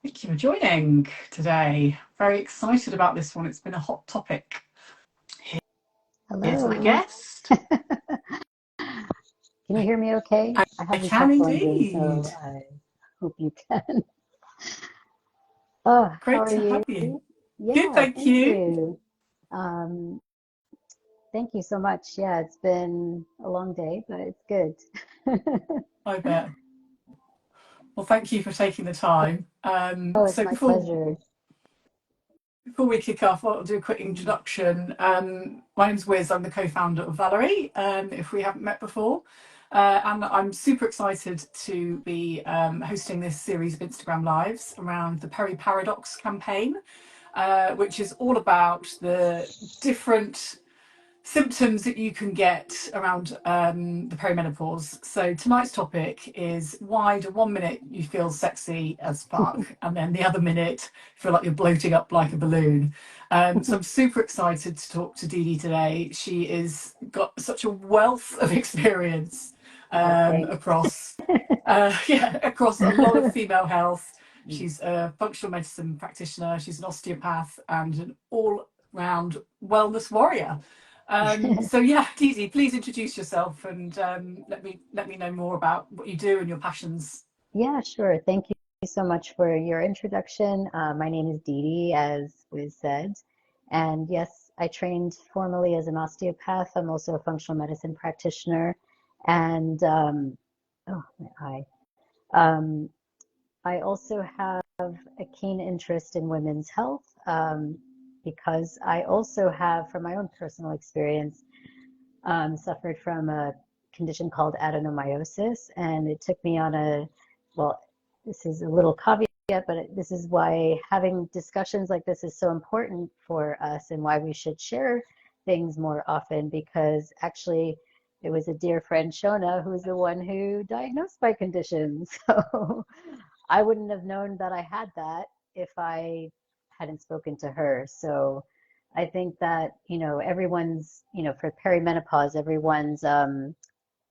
Thank you for joining today. Very excited about this one. It's been a hot topic. Here's my Hello. guest. Can you hear me okay? I I have these can headphones in, indeed. so I hope you can. Oh, how Great are to have you? you. Good, Yeah, thank thank you. you. Um, Thank you so much. Yeah, it's been a long day, but it's good. I bet. Well, thank you for taking the time. Oh, it's So my before pleasure. before we kick off, I'll do a quick Mhm. introduction. My name's Wiz. I'm the co-founder of Valerie. If we haven't met before. And I'm super excited to be hosting this series of Instagram Lives around the Peri Paradox campaign, which is all about the different symptoms that you can get around the perimenopause. So tonight's topic is why do 1 minute you feel sexy as fuck and then the other minute you feel like you're bloating up like a balloon. So I'm super excited to talk to Dee Dee today. She is got such a wealth of experience Oh, thanks. across across a lot of female health. She's a functional medicine practitioner, she's an osteopath and an all round wellness warrior. So yeah, Dee Dee, please introduce yourself and let me know more about what you do and your passions. Yeah, sure. Thank you so much for your introduction. My name is Dee Dee, as was said. And yes, I trained formally as an osteopath. I'm also a functional medicine practitioner. And oh, my eye. Um, I also have a keen interest in women's health because I also have, from my own personal experience, suffered from a condition called adenomyosis. And it took me on well, this is a little caveat, but this is why having discussions like this is so important for us and why we should share things more often, because actually it was a dear friend, Shona, who's the one who diagnosed my condition. So I wouldn't have known that I had that if I hadn't spoken to her. So I think that, everyone's, for perimenopause, everyone's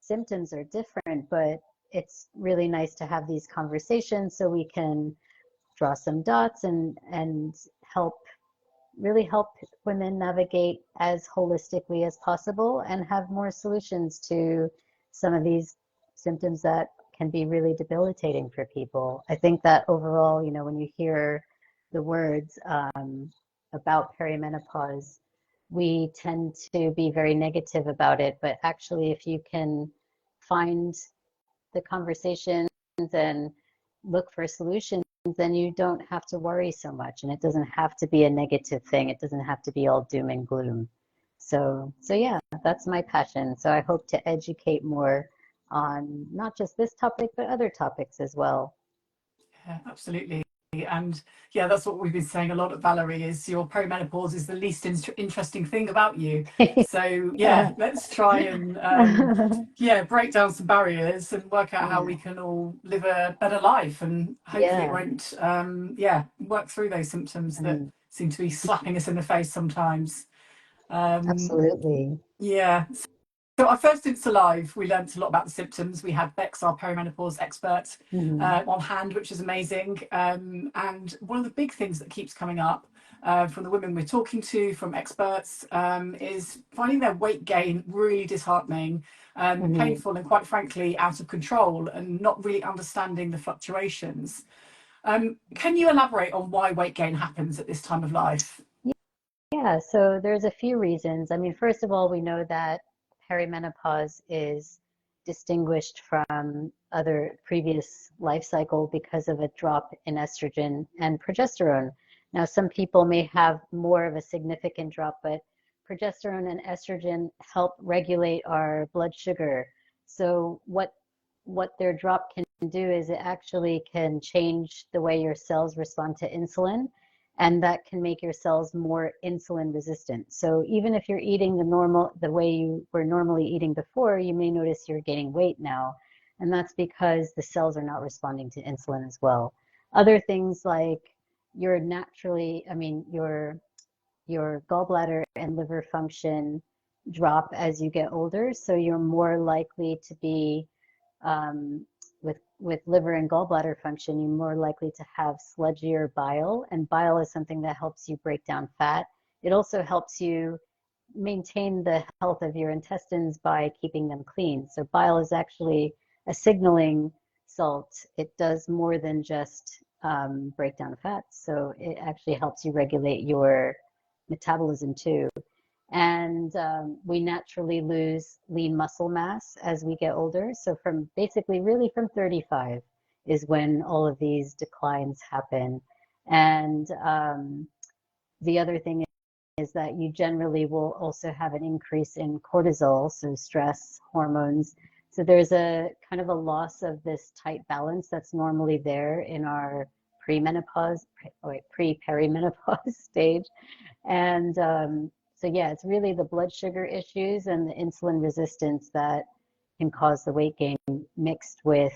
symptoms are different, but it's really nice to have these conversations so we can draw some dots and really help women navigate as holistically as possible and have more solutions to some of these symptoms that can be really debilitating for people. I think that overall, when you hear the words about perimenopause, we tend to be very negative about it. But actually, if you can find the conversations and look for solutions, then you don't have to worry so much. And it doesn't have to be a negative thing. It doesn't have to be all doom and gloom. So yeah, that's my passion. So I hope to educate more on not just this topic, but other topics as well. Yeah, absolutely. And yeah, that's what we've been saying a lot at Valerie is your perimenopause is the least interesting thing about you. So yeah, Yeah. let's try and break down some barriers and work out how Yeah. we can all live a better life and hopefully it Yeah. won't work through those symptoms that Mm, seem to be slapping us in the face sometimes. Um, absolutely. yeah. So our first Insta Live, we learnt a lot about the symptoms. We had Bex, our perimenopause expert, Hmm. on hand, which is amazing. And one of the big things that keeps coming up from the women we're talking to, from experts, is finding their weight gain really disheartening, Hmm. painful, and quite frankly, out of control, and not really understanding the fluctuations. Can you elaborate on why weight gain happens at this time of life? Yeah, so there's a few reasons. I mean, first of all, we know that perimenopause is distinguished from other previous life cycle because of a drop in estrogen and progesterone. Now, some people may have more of a significant drop, but progesterone and estrogen help regulate our blood sugar. So what their drop can do is it actually can change the way your cells respond to insulin, and that can make your cells more insulin resistant. So even if you're eating the way you were normally eating before, you may notice you're gaining weight now. And that's because the cells are not responding to insulin as well. Other things like your naturally, I mean, your gallbladder and liver function drop as you get older. So you're more likely to be um, with liver and gallbladder function, you're more likely to have sludgier bile, and bile is something that helps you break down fat. It also helps you maintain the health of your intestines by keeping them clean. So bile is actually a signaling salt. It does more than just break down fats. So it actually helps you regulate your metabolism too. And we naturally lose lean muscle mass as we get older. So from basically really from 35 is when all of these declines happen. And the other thing is that you generally will also have an increase in cortisol, so stress hormones. So there's a kind of a loss of this tight balance that's normally there in our pre-perimenopause stage. And so yeah, it's really the blood sugar issues and the insulin resistance that can cause the weight gain, mixed with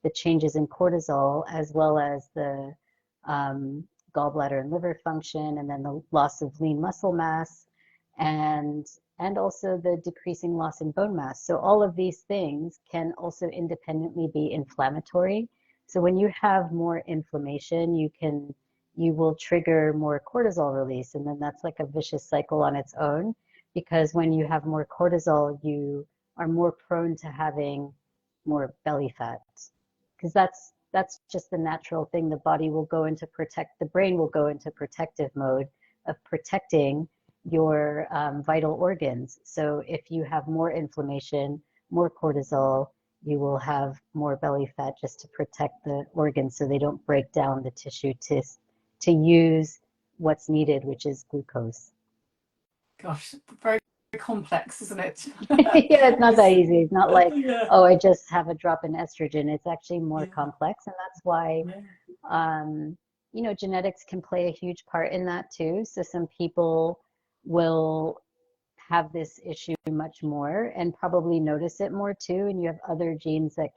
the changes in cortisol, as well as the gallbladder and liver function, and then the loss of lean muscle mass, and also the decreasing loss in bone mass. So all of these things can also independently be inflammatory. So when you have more inflammation, you will trigger more cortisol release, and then that's like a vicious cycle on its own, because when you have more cortisol, you are more prone to having more belly fat, because that's just the natural thing. The body will go into the brain will go into protective mode of protecting your vital organs. So if you have more inflammation, more cortisol, you will have more belly fat, just to protect the organs so they don't break down the tissue to use what's needed, which is glucose. Gosh, very complex, isn't it? Yeah, it's not that easy. It's not like, Yeah, oh, I just have a drop in estrogen. It's actually more yeah, complex, and that's why yeah. um, genetics can play a huge part in that too. So some people will have this issue much more and probably notice it more too. And you have other genes that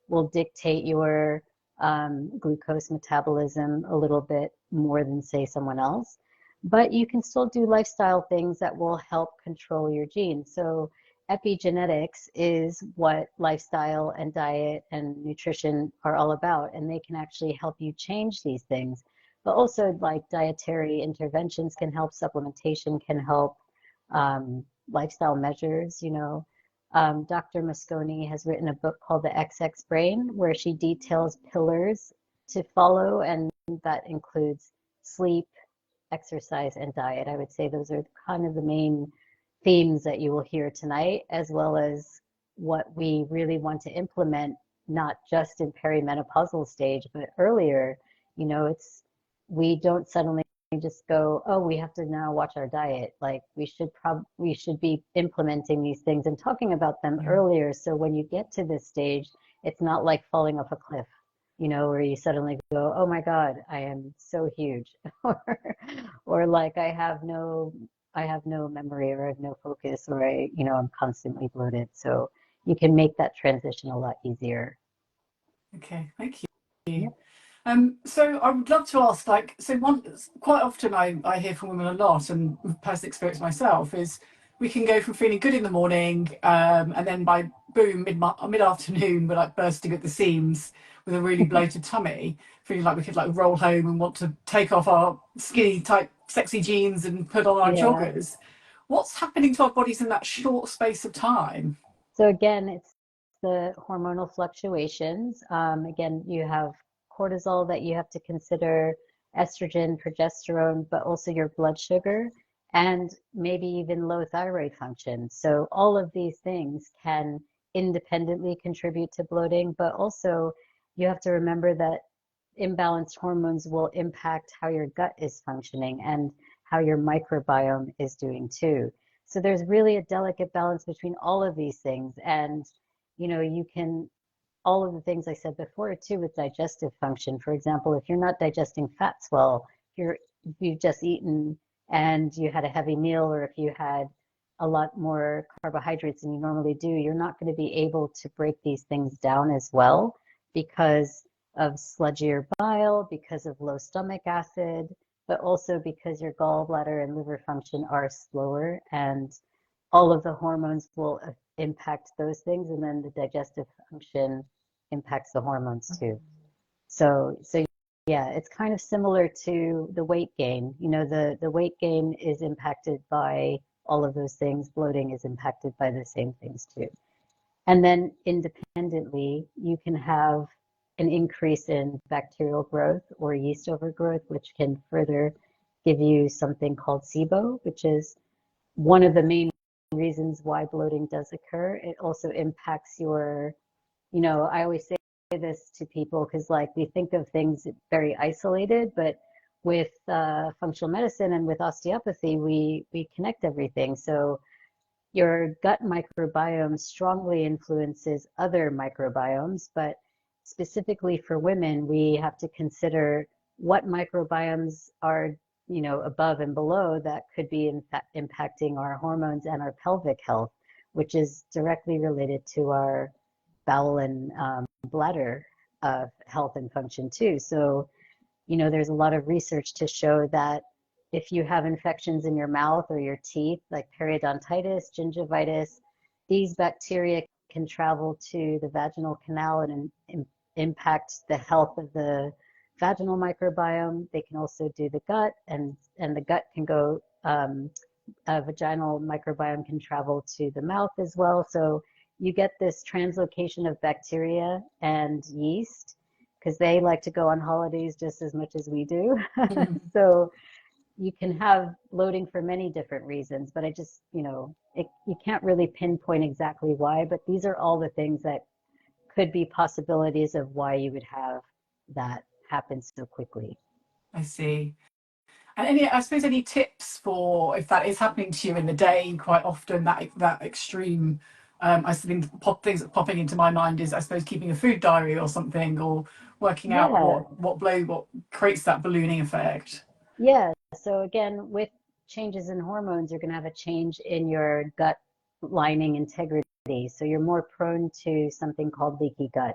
will dictate your glucose metabolism a little bit more than, say, someone else. But you can still do lifestyle things that will help control your genes. So epigenetics is what lifestyle and diet and nutrition are all about, and they can actually help you change these things. But also, like, dietary interventions can help, supplementation can help, lifestyle measures. Dr. Mosconi has written a book called The XX Brain, where she details pillars to follow, and that includes sleep, exercise, and diet. I would say those are kind of the main themes that you will hear tonight, as well as what we really want to implement, not just in perimenopausal stage, but earlier. We don't suddenly just go, oh, we have to now watch our diet. Like, we should be implementing these things and talking about them earlier. So when you get to this stage, it's not like falling off a cliff, where you suddenly go, oh my God, I am so huge, or like I have no memory, or I have no focus, or I'm constantly bloated. So you can make that transition a lot easier. Okay, thank Yeah. you. So I would love to ask, like, so quite often I hear from women a lot, and personal experience myself is we can go from feeling good in the morning, and then by boom mid afternoon we're like bursting at the seams with a really bloated tummy, feeling like we could like roll home and want to take off our skinny tight sexy jeans and put on our Yeah. joggers. What's happening to our bodies in that short space of time? So again, it's the hormonal fluctuations. Again, you have cortisol that you have to consider, estrogen, progesterone, but also your blood sugar, and maybe even low thyroid function. So all of these things can independently contribute to bloating, but also you have to remember that imbalanced hormones will impact how your gut is functioning and how your microbiome is doing too. So there's really a delicate balance between all of these things. And, you can, all of the things I said before too, with digestive function. For example, if you're not digesting fats well, if you've just eaten and you had a heavy meal, or if you had a lot more carbohydrates than you normally do, you're not going to be able to break these things down as well, because of sludgier bile, because of low stomach acid, but also because your gallbladder and liver function are slower, and all of the hormones will impact those things, and then the digestive function impacts the hormones too. So yeah, it's kind of similar to the weight gain. You know, the weight gain is impacted by all of those things. Bloating is impacted by the same things too. And then independently, you can have an increase in bacterial growth or yeast overgrowth, which can further give you something called SIBO, which is one of the main reasons why bloating does occur. It also impacts your, you know, I always say this to people because like we think of things very isolated, but with functional medicine and with osteopathy, we connect everything. So your gut microbiome strongly influences other microbiomes, but specifically for women, we have to consider what microbiomes are, you know, above and below that could be in fact impacting our hormones and our pelvic health, which is directly related to our bowel and bladder health and function too. So, you know, there's a lot of research to show that if you have infections in your mouth or your teeth, like periodontitis, gingivitis, these bacteria can travel to the vaginal canal and impact the health of the vaginal microbiome. They can also do the gut, and the gut can go, a vaginal microbiome can travel to the mouth as well. So you get this translocation of bacteria and yeast because they like to go on holidays just as much as we do. So you can have bloating for many different reasons, but I just, you know, you can't really pinpoint exactly why, but these are all the things that could be possibilities of why you would have that happen so quickly. I see. And any, I suppose, any tips for if that is happening to you in the day quite often, that extreme. I think things that popping into my mind is, I suppose, keeping a food diary or something, or working out Yeah, what creates that ballooning effect. yeah. So again, with changes in hormones, you're going to have a change in your gut lining integrity. So you're more prone to something called leaky gut,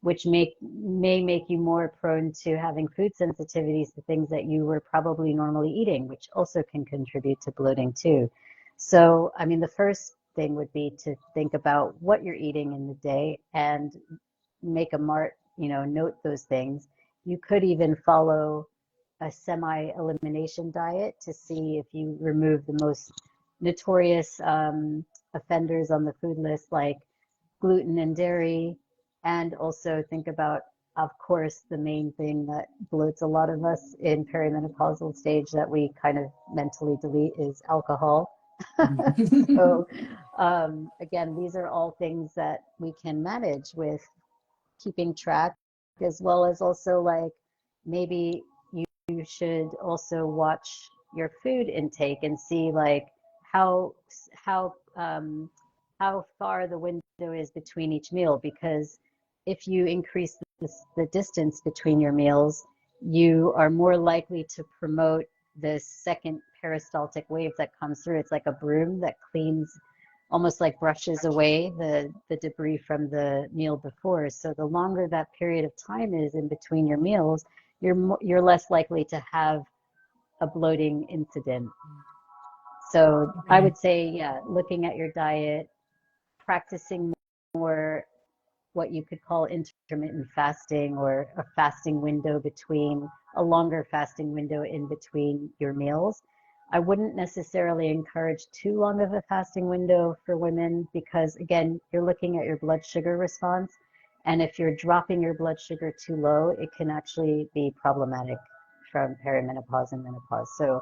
which may make you more prone to having food sensitivities to things that you were probably normally eating, which also can contribute to bloating too. So, I mean, the first thing would be to think about what you're eating in the day and make a you know, note those things. You could even follow a semi-elimination diet to see if you remove the most notorious offenders on the food list, like gluten and dairy, and also think about, of course, the main thing that bloats a lot of us in perimenopausal stage that we kind of mentally delete is alcohol. So again, these are all things that we can manage with keeping track, as well as also like maybe you should also watch your food intake and see like how how how far the window is between each meal, because if you increase the distance between your meals, you are more likely to promote this second peristaltic wave that comes through. It's like a broom that cleans, almost like brushes away the debris from the meal before. So the longer that period of time is in between your meals, you're less likely to have a bloating incident. So I would say, yeah, looking at your diet, practicing more what you could call intermittent fasting, or a fasting window between, a longer fasting window in between your meals. I wouldn't necessarily encourage too long of a fasting window for women because, again, you're looking at your blood sugar response. And if you're dropping your blood sugar too low, it can actually be problematic from perimenopause and menopause. So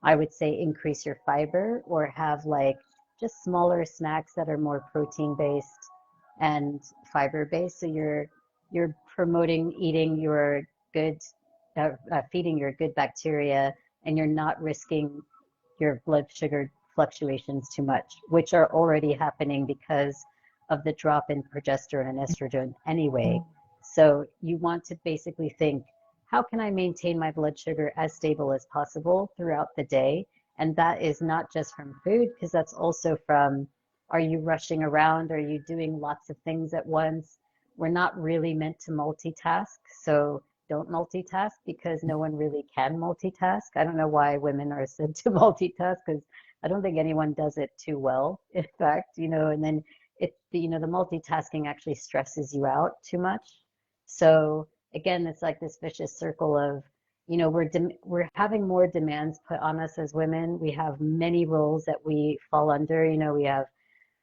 I would say increase your fiber or have like just smaller snacks that are more protein based and fiber based. So you're promoting eating your good, feeding your good bacteria, and you're not risking your blood sugar fluctuations too much, which are already happening because of the drop in progesterone and estrogen anyway. So you want to basically think, how can I maintain my blood sugar as stable as possible throughout the day? And that is not just from food, because that's also from, are you rushing around? Are you doing lots of things at once? We're not really meant to multitask. So don't multitask, because no one really can multitask. I don't know why women are said to multitask, because I don't think anyone does it too well, in fact, you know. And then the multitasking actually stresses you out too much. So again, it's like this vicious circle of, we're having more demands put on us as women. We have many roles that we fall under. We have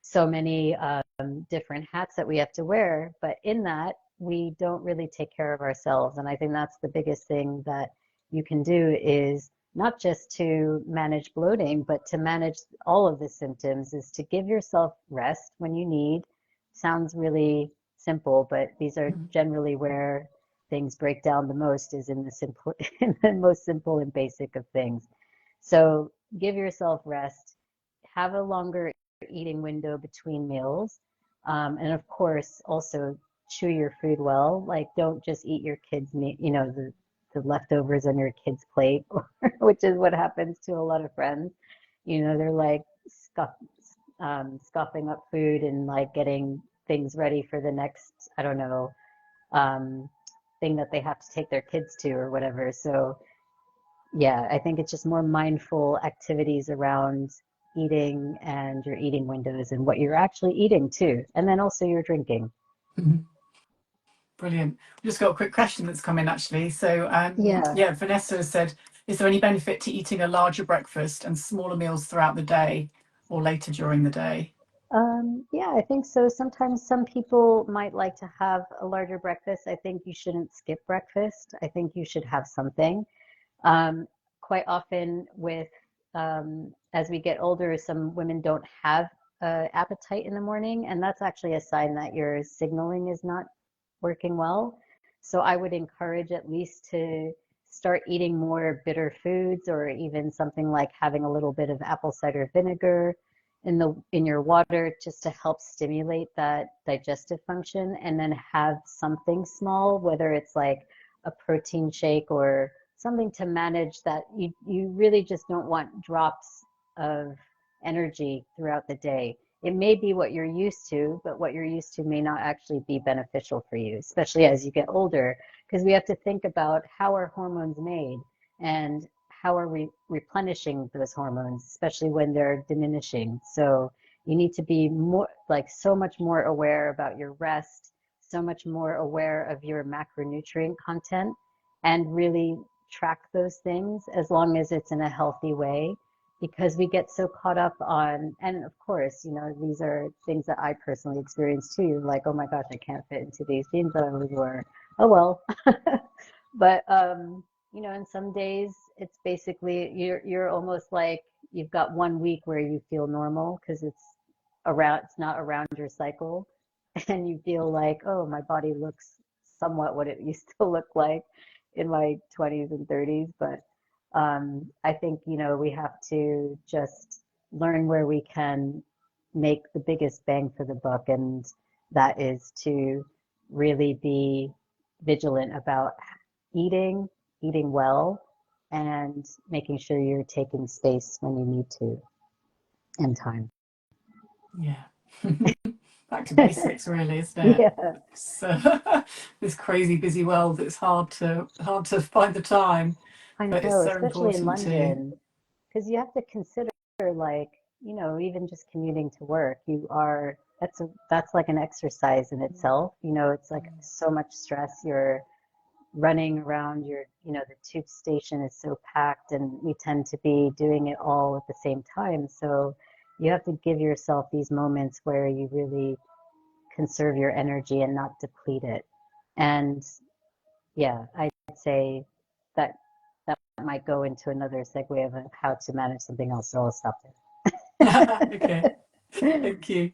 so many different hats that we have to wear, but in that, we don't really take care of ourselves. And I think that's the biggest thing that you can do, is not just to manage bloating, but to manage all of the symptoms, is to give yourself rest when you need. Sounds really simple, but these are generally where things break down the most, is in the simple, in the most simple and basic of things. So give yourself rest, have a longer eating window between meals, and of course also chew your food well. Like, don't just eat your kids' meat, the leftovers on your kid's plate, which is what happens to a lot of friends. They're like scoffing up food and like getting things ready for the next, I don't know, thing that they have to take their kids to or whatever. So yeah, I think it's just more mindful activities around eating and your eating windows and what you're actually eating too. And then also your drinking. Brilliant. We've just got a quick question that's come in actually. So Yeah. yeah, Vanessa has said, is there any benefit to eating a larger breakfast and smaller meals throughout the day or later during the day? Yeah, I think so. Sometimes some people might like to have a larger breakfast. I think you shouldn't skip breakfast. I think you should have something. Um, Quite often as we get older, some women don't have appetite in the morning, and that's actually a sign that your signaling is not working well. So I would encourage at least to start eating more bitter foods, or even something like having a little bit of apple cider vinegar in your water, just to help stimulate that digestive function, and then have something small, whether it's like a protein shake or something to manage that. You really just don't want drops of energy throughout the day. It may be what you're used to, but what you're used to may not actually be beneficial for you, especially as you get older, because we have to think about how are hormones made and how are we replenishing those hormones, especially when they're diminishing. So you need to be more, like, so much more aware about your rest, so much more aware of your macronutrient content, and really track those things as long as it's in a healthy way, because we get so caught up on, and of course, these are things that I personally experienced too. Like, oh my gosh, I can't fit into these jeans that I always wear. Oh well. But and some days it's basically you're almost like you've got 1 week where you feel normal because it's not around your cycle, and you feel like, oh, my body looks somewhat what it used to look like in my 20s and 30s. But I think, we have to just learn where we can make the biggest bang for the buck, and that is to really be vigilant about eating well, and making sure you're taking space when you need to, and time. Yeah. Back to basics, really, isn't it? Yeah, It's, this crazy busy world, it's hard to find the time, I but it's know, so especially in important to. London, because you have to consider, like, even just commuting to work, that's like an exercise in itself. It's like so much stress. You're running around, the tube station is so packed, and we tend to be doing it all at the same time. So you have to give yourself these moments where you really conserve your energy and not deplete it. And yeah, I'd say that that might go into another segue of how to manage something else. So I'll stop Okay. there. Thank you.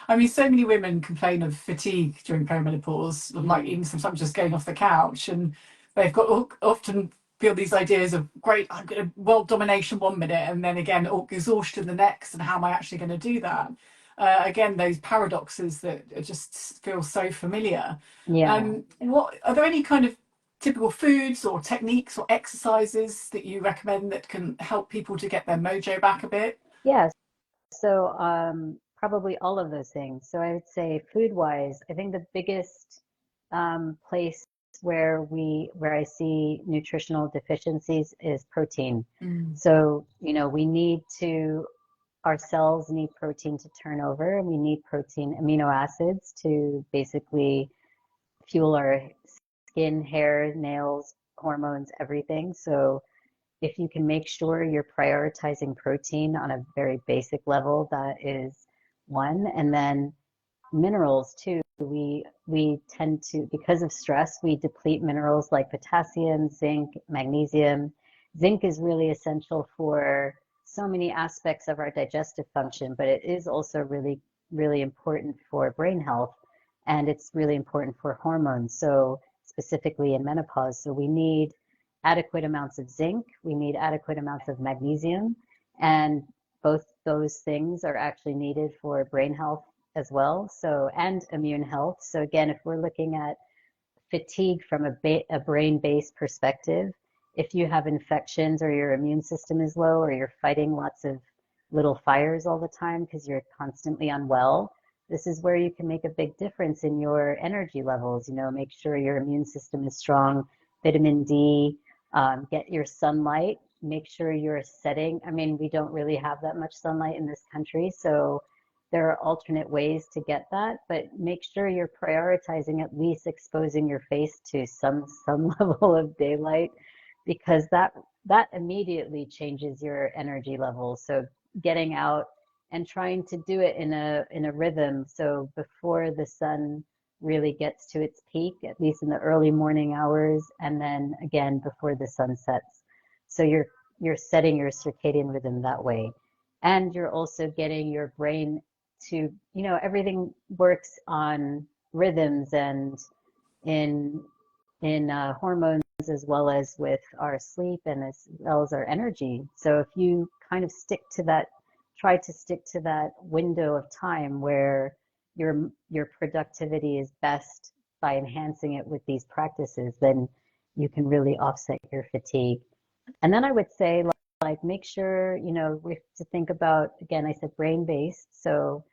I mean, so many women complain of fatigue during perimenopause, of like Mm, even sometimes just getting off the couch, and they've got often feel these ideas of, great, I'm going to world domination 1 minute, and then again exhaustion the next, and how am I actually going to do that? Again, those paradoxes that just feel so familiar. yeah. What are there any kind of typical foods or techniques or exercises that you recommend that can help people to get their mojo back a bit? Yeah. So probably all of those things. So I would say food wise, I think the biggest place where I see nutritional deficiencies is protein. Mm. So, we need to our cells need protein to turn over, and we need protein amino acids to basically fuel our skin, hair, nails, hormones, everything. So if you can make sure you're prioritizing protein on a very basic level, that is one. And then minerals too. We tend to, because of stress, we deplete minerals like potassium, zinc, magnesium. Zinc is really essential for so many aspects of our digestive function, but it is also really, really important for brain health, and it's really important for hormones. So specifically in menopause, so we need adequate amounts of zinc, we need adequate amounts of magnesium, and both those things are actually needed for brain health as well, so, and immune health. So again, if we're looking at fatigue from a brain-based perspective, if you have infections or your immune system is low or you're fighting lots of little fires all the time because you're constantly unwell, this is where you can make a big difference in your energy levels. You know, make sure your immune system is strong, vitamin D, get your sunlight, make sure you're setting. I mean, we don't really have that much sunlight in this country, so there are alternate ways to get that, but make sure you're prioritizing at least exposing your face to some level of daylight, because that immediately changes your energy levels. So getting out and trying to do it in a rhythm. So before the sun really gets to its peak, at least in the early morning hours, and then again before the sun sets. So you're setting your circadian rhythm that way. And you're also getting your brain to, you know, everything works on rhythms and in hormones, as well as with our sleep and as well as our energy. So if you kind of try to stick to that window of time where your productivity is best by enhancing it with these practices, then you can really offset your fatigue. And then I would say, like make sure, you know, we have to think about, again, I said brain-based. So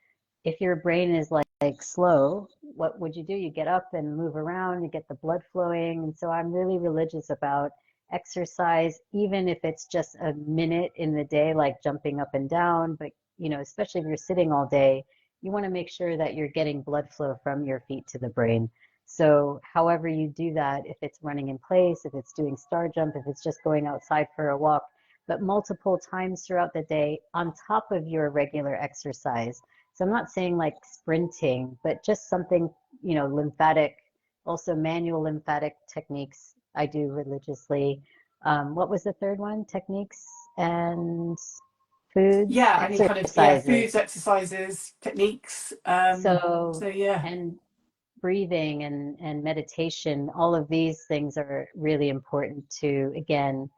if your brain is like slow, what would you do? You get up and move around, you get the blood flowing. And so I'm really religious about exercise, even if it's just a minute in the day, like jumping up and down. But, you know, especially if you're sitting all day, you want to make sure that you're getting blood flow from your feet to the brain. So however you do that, if it's running in place, if it's doing star jump, if it's just going outside for a walk, but multiple times throughout the day on top of your regular exercise. So I'm not saying like sprinting, but just something, you know, lymphatic, also manual lymphatic techniques I do religiously. What was the third one? Techniques and foods, Yeah, any kind of, yeah, exercises. foods, exercises, techniques. So, So yeah. and breathing and meditation, all of these things are really important to, again,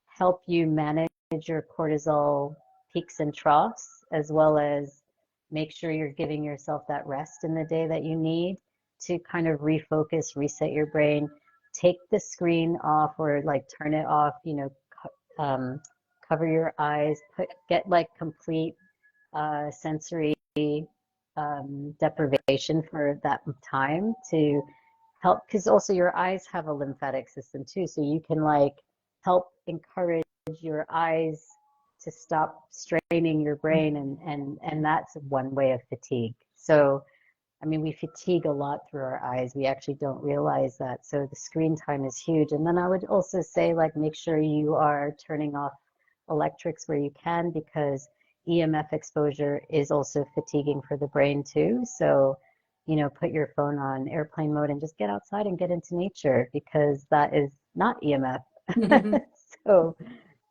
help you manage your cortisol peaks and troughs, as well as make sure you're giving yourself that rest in the day that you need to kind of refocus, reset your brain, take the screen off or like turn it off, you know, cover your eyes, get like complete sensory deprivation for that time to help, because also your eyes have a lymphatic system too, so you can like help encourage your eyes to stop straining your brain, and that's one way of fatigue. So I mean, we fatigue a lot through our eyes. We actually don't realize that. So the screen time is huge. And then I would also say, like, make sure you are turning off electrics where you can, because EMF exposure is also fatiguing for the brain too. So, you know, put your phone on airplane mode and just get outside and get into nature, because that is not EMF. So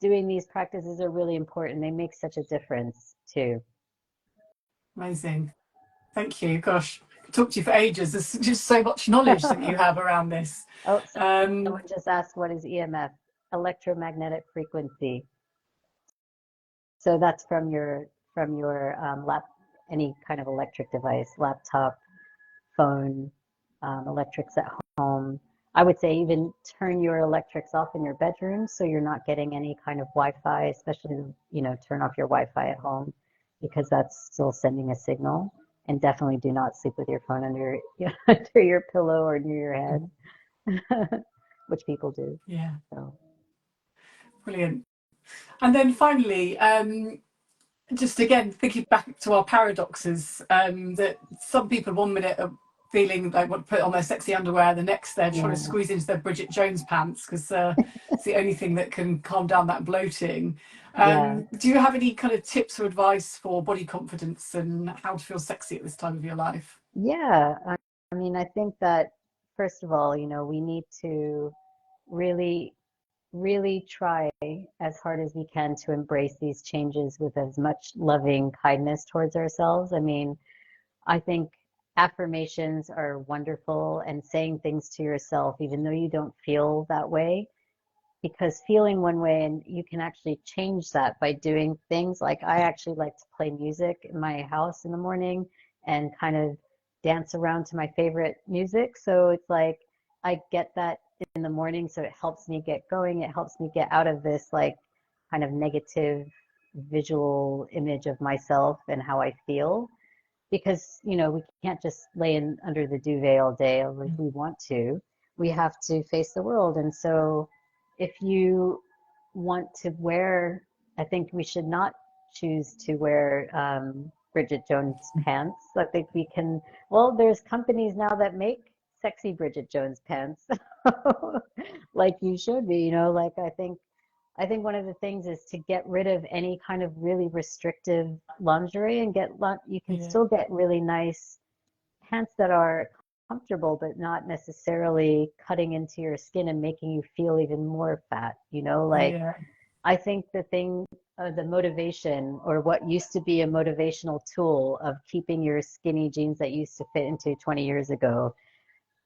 doing these practices are really important. They make such a difference too. Amazing. Thank you. Gosh, I could talk to you for ages. There's just so much knowledge that you have around this. Oh, Um, someone just asked, what is EMF? Electromagnetic frequency. So that's from your any kind of electric device, laptop, phone, electrics at home. I would say even turn your electrics off in your bedroom so you're not getting any kind of Wi-Fi, especially, you know, turn off your Wi-Fi at home, because that's still sending a signal. And definitely do not sleep with your phone under under your pillow or near your head, which people do. yeah, So brilliant. And then finally, just again thinking back to our paradoxes, that some people 1 minute are feeling like want to put on their sexy underwear, the next they're trying to Yeah, squeeze into their Bridget Jones pants because it's the only thing that can calm down that bloating. yeah, Do you have any kind of tips or advice for body confidence and how to feel sexy at this time of your life? yeah. I mean, I think that first of all, we need to really, really try as hard as we can to embrace these changes with as much loving kindness towards ourselves. I mean, I think affirmations are wonderful and saying things to yourself, even though you don't feel that way, because feeling one way and you can actually change that by doing things like I actually like to play music in my house in the morning and kind of dance around to my favorite music. So it's like I get that in the morning, so it helps me get going. It helps me get out of this like kind of negative visual image of myself and how I feel, because we can't just lay in under the duvet all day or if we want to. We have to face the world. And so if you want to wear, I think we should not choose to wear Bridget Jones pants. I think we can, well, there's companies now that make sexy Bridget Jones pants like you should be, like I think one of the things is to get rid of any kind of really restrictive lingerie and you can Yeah, still get really nice pants that are comfortable, but not necessarily cutting into your skin and making you feel even more fat. Like yeah, I think the motivation or what used to be a motivational tool of keeping your skinny jeans that used to fit into 20 years ago,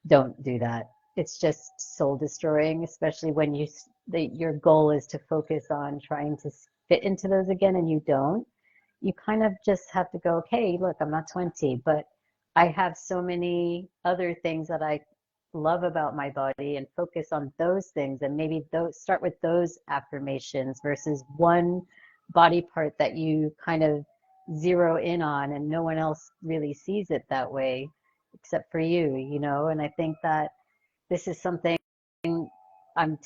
don't do that. It's just soul destroying, especially when your goal is to focus on trying to fit into those again and you don't. You kind of just have to go, okay, look, I'm not 20, but I have so many other things that I love about my body and focus on those things and maybe those start with those affirmations versus one body part that you kind of zero in on and no one else really sees it that way except for you. And I think that this is something I'm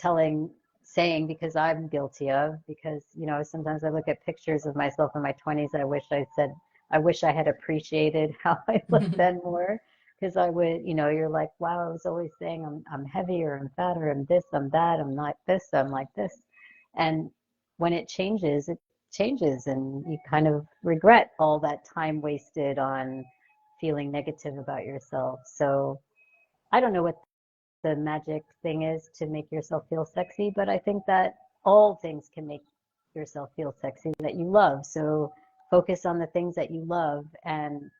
saying because I'm guilty of, because, sometimes I look at pictures of myself in my 20s. I wish I had appreciated how I looked then more. Because I would, you're like, wow, I was always saying I'm heavier, I'm fatter, I'm this, I'm that, I'm not this, I'm like this. And when it changes, and you kind of regret all that time wasted on feeling negative about yourself. So I don't know what the magic thing is to make yourself feel sexy, but I think that all things can make yourself feel sexy that you love. So focus on the things that you love. And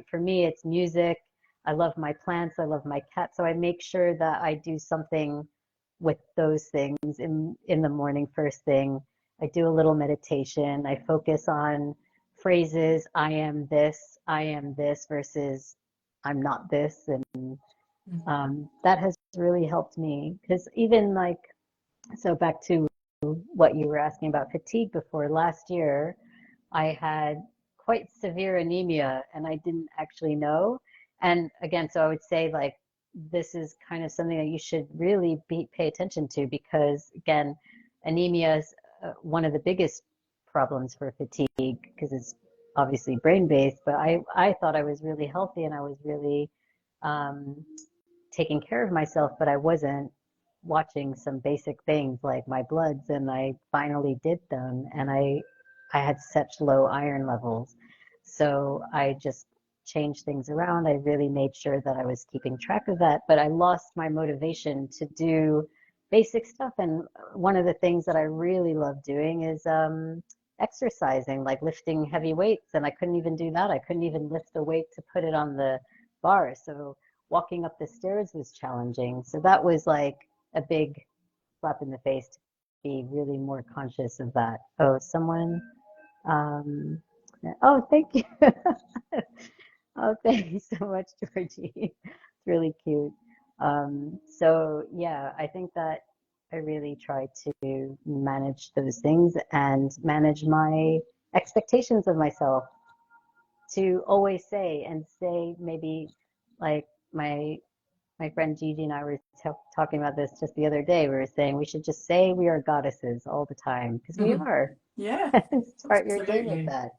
for me, it's music. I love my plants. I love my cat. So I make sure that I do something with those things in the morning, first thing. I do a little meditation. I focus on phrases. I am this versus I'm not this. And that has really helped me because even like, so back to what you were asking about fatigue before, last year I had quite severe anemia and I didn't actually know. And again, so I would say like this is kind of something that you should really pay attention to, because again, anemia is one of the biggest problems for fatigue because it's obviously brain based. But I thought I was really healthy and I was really um, taking care of myself, but I wasn't watching some basic things like my bloods, and I finally did them, and I had such low iron levels. So I just changed things around. I really made sure that I was keeping track of that, but I lost my motivation to do basic stuff. And one of the things that I really love doing is exercising, like lifting heavy weights, and I couldn't even do that. I couldn't even lift the weight to put it on the bar. So walking up the stairs was challenging. So that was like a big slap in the face to be really more conscious of that. Oh, um, oh, thank you. Oh, thank you so much, Georgie. It's really cute. So yeah, I think that I really try to manage those things and manage my expectations of myself, to always say maybe like my friend Gigi and I were talking about this just the other day. We were saying we should just say we are goddesses all the time because we Mhm. are. Yeah, Start your day with absolutely. that.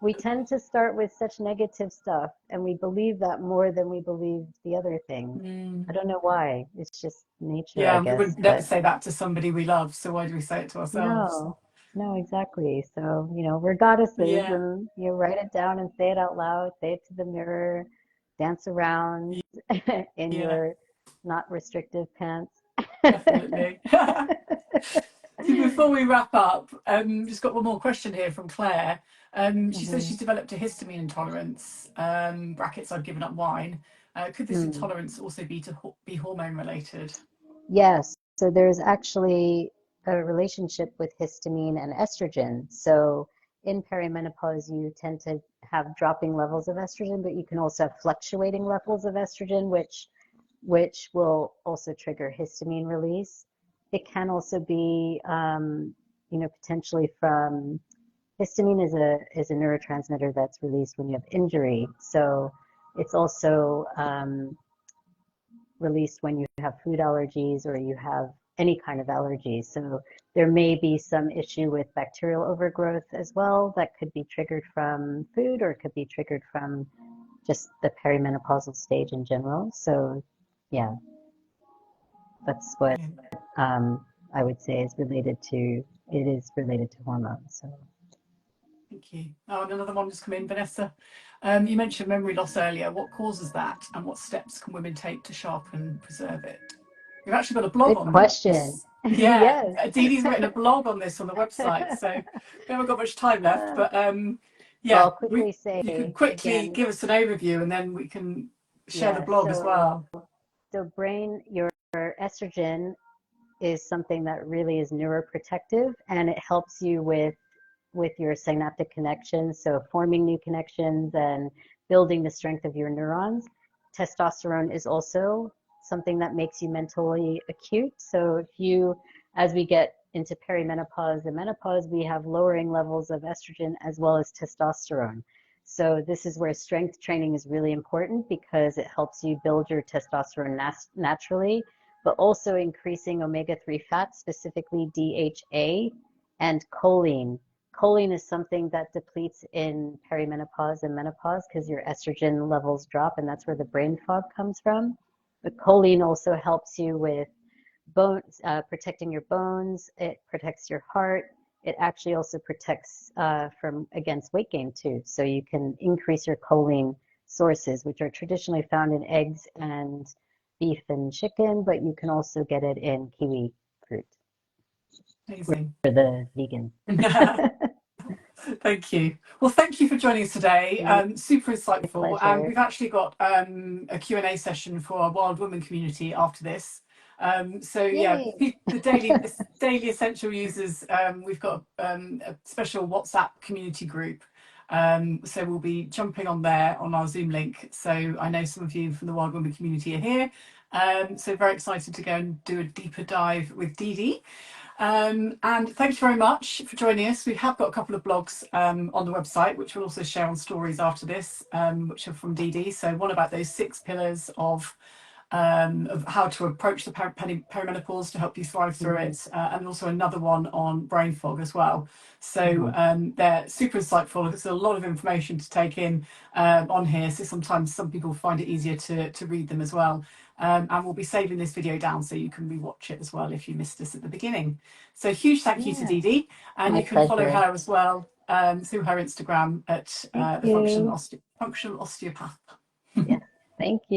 we tend to start with such negative stuff, and we believe that more than we believe the other thing. I don't know why. It's just nature, I Yeah, we guess. would never But say that to somebody we love, so why do we say it to ourselves? no, no, exactly. So, we're goddesses, Yeah, and you write it down and say it out loud, say it to the mirror, dance around in yeah, your not restrictive pants. definitely. So before we wrap up, just got one more question here from Claire. She says Mhm. she's developed a histamine intolerance. Brackets, I've given up wine. Could this Hmm. intolerance also be hormone related? Yes, so there's actually a relationship with histamine and estrogen. So in perimenopause, you tend to have dropping levels of estrogen, but you can also have fluctuating levels of estrogen, which will also trigger histamine release. It can also be, potentially from histamine is a neurotransmitter that's released when you have injury. So it's also released when you have food allergies or you have any kind of allergies. So there may be some issue with bacterial overgrowth as well that could be triggered from food, or it could be triggered from just the perimenopausal stage in general. So yeah, that's what Brilliant. I would say it is related to hormones. So Thank you. Oh, and another one just come in, Vanessa. You mentioned memory loss earlier. What causes that, and what steps can women take to sharpen, preserve it? We've actually got a blog good on question. this. Yeah, Yes. Dee Dee's written a blog on this on the website, so we haven't got much time left. Uh, But well, yeah, I'll quickly you can say quickly again, give us an overview, and then we can share the yes. blog as well. So your estrogen is something that really is neuroprotective, and it helps you with your synaptic connections, so forming new connections and building the strength of your neurons. Testosterone is also something that makes you mentally acute. So as we get into perimenopause and menopause, we have lowering levels of estrogen as well as testosterone. So this is where strength training is really important, because it helps you build your testosterone naturally, but also increasing omega-3 fats, specifically DHA and choline. Choline is something that depletes in perimenopause and menopause because your estrogen levels drop, and that's where the brain fog comes from. But choline also helps you with bones, protecting your bones. It protects your heart. It actually also protects from against weight gain too. So you can increase your choline sources, which are traditionally found in eggs and beef and chicken, but you can also get it in kiwi fruit Amazing. for the vegans. Thank you. Well, thank you for joining us today. My Super insightful. And pleasure. we've actually got a Q&A session for our Wild Woman community after this. So yeah, Yay. the daily essential users, we've got a special WhatsApp community group. So we'll be jumping on there on our Zoom link. So I know some of you from the Wild Woman community are here. So very excited to go and do a deeper dive with Dee Dee. And thank you very much for joining us. We have got a couple of blogs on the website, which we'll also share on stories after this, which are from Dee Dee. So one about those 6 pillars of how to approach the perimenopause to help you thrive through Mhm, it, and also another one on brain fog as well. So mhm. they're super insightful. There's a lot of information to take in on here. So sometimes some people find it easier to read them as well. And we'll be saving this video down so you can rewatch it as well if you missed us at the beginning. So huge thank you to Yeah, Dee Dee, and my you can follow pleasure. her as well through her Instagram at Thank the you. Functional Osteopath. Yes, thank you.